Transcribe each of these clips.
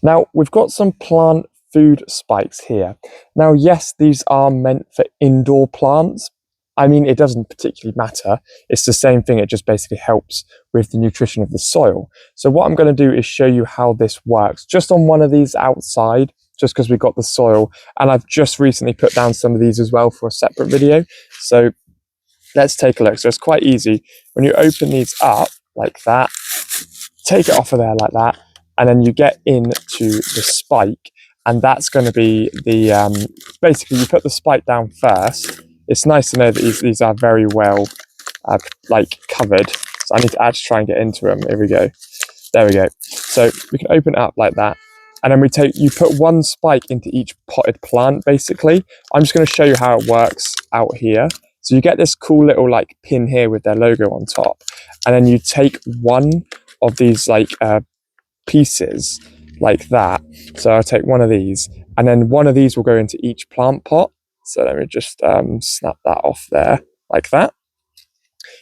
Now, we've got some plant food spikes here. Now, yes, these are meant for indoor plants. I mean, it doesn't particularly matter. It's the same thing. It just basically helps with the nutrition of the soil. So what I'm going to do is show you how this works just on one of these outside, just because we've got the soil. And I've just recently put down some of these as well for a separate video. So let's take a look. So it's quite easy. When you open these up like that, take it off of there like that, and then you get into the spike, and that's going to be the, basically you put the spike down first. It's nice to know that these are very well like covered. So I need to actually try and get into them. Here we go. There we go. So we can open it up like that. And then you put one spike into each potted plant, basically. I'm just going to show you how it works out here. So you get this cool little like pin here with their logo on top. And then you take one of these like pieces like that. So I'll take one of these, and then one of these will go into each plant pot. So let me just snap that off there like that.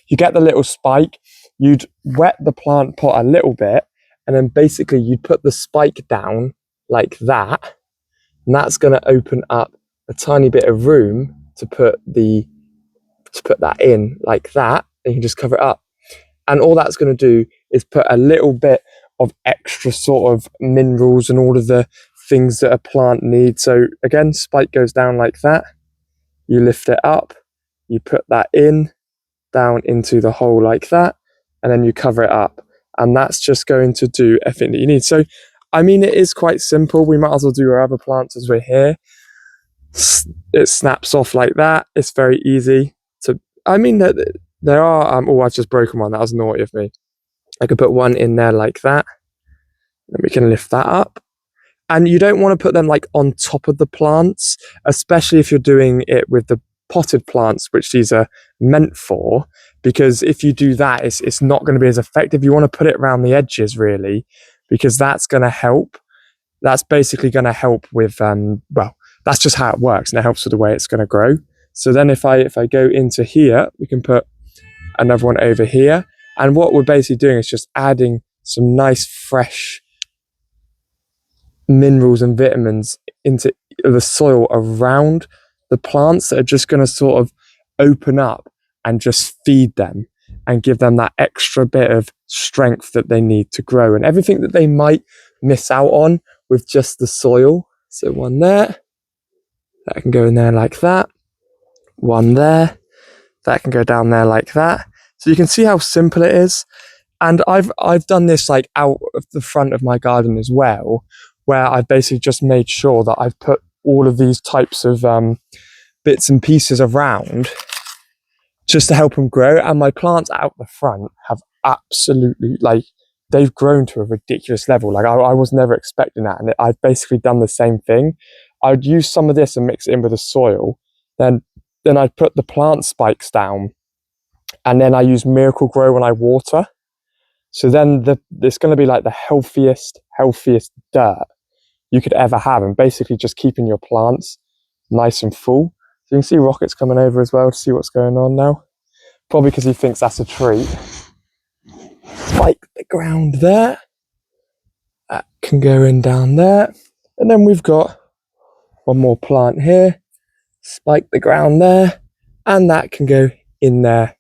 You get the little spike. You'd wet the plant pot a little bit, and then basically you'd put the spike down like that, and that's going to open up a tiny bit of room to put that in like that, and you can just cover it up. And all that's going to do is put a little bit of extra sort of minerals and all of the things that a plant needs. So again, spike goes down like that. You lift it up, you put that in, down into the hole like that, and then you cover it up. And that's just going to do everything that you need. So, I mean, it is quite simple. We might as well do our other plants as we're here. It snaps off like that. It's very easy to, I mean, there are, oh, I've just broken one. That was naughty of me. I could put one in there like that. Then we can lift that up. And you don't want to put them like on top of the plants, especially if you're doing it with the potted plants, which these are meant for, because if you do that, it's not going to be as effective. You want to put it around the edges really, because that's going to help. That's basically going to help with, well, that's just how it works, and it helps with the way it's going to grow. So then if I go into here, we can put another one over here. And what we're basically doing is just adding some nice fresh minerals and vitamins into the soil around the plants that are just going to sort of open up and just feed them and give them that extra bit of strength that they need to grow and everything that they might miss out on with just the soil. So one there, that can go in there like that. One there, that can go down there like that. So you can see how simple it is. And I've done this like out of the front of my garden as well, where I've basically just made sure that I've put all of these types of bits and pieces around just to help them grow. And my plants out the front have absolutely, like, they've grown to a ridiculous level. Like I was never expecting that. And I've basically done the same thing. I'd use some of this and mix it in with the soil. Then I'd put the plant spikes down, and then I use Miracle Grow when I water. So then it's going to be like the healthiest dirt you could ever have, and basically just keeping your plants nice and full. So you can see Rocket's coming over as well to see what's going on now. Probably because he thinks that's a treat. Spike the ground there. That can go in down there. And then we've got one more plant here. Spike the ground there. And that can go in there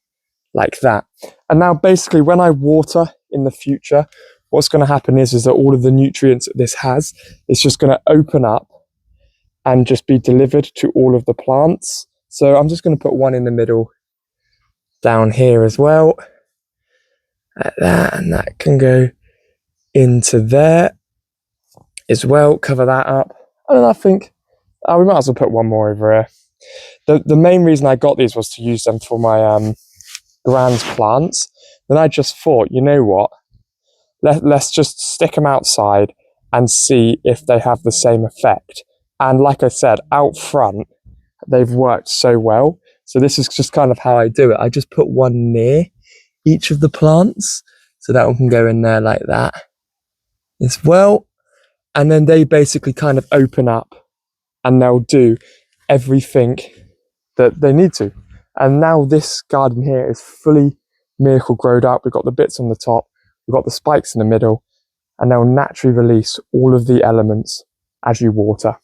like that. And now basically when I water in the future, what's going to happen is that all of the nutrients that this has is just going to open up and just be delivered to all of the plants. So I'm just going to put one in the middle down here as well, like that, and that can go into there as well. Cover that up, and then I think we might as well put one more over here. The main reason I got these was to use them for my grand plants. Then I just thought, you know what? Let's just stick them outside and see if they have the same effect. And like I said, out front, they've worked so well. So this is just kind of how I do it. I just put one near each of the plants. So that one can go in there like that as well. And then they basically kind of open up and they'll do everything that they need to. And now this garden here is fully Miracle Growed up. We've got the bits on the top. We've got the spikes in the middle. and they'll naturally release all of the elements as you water.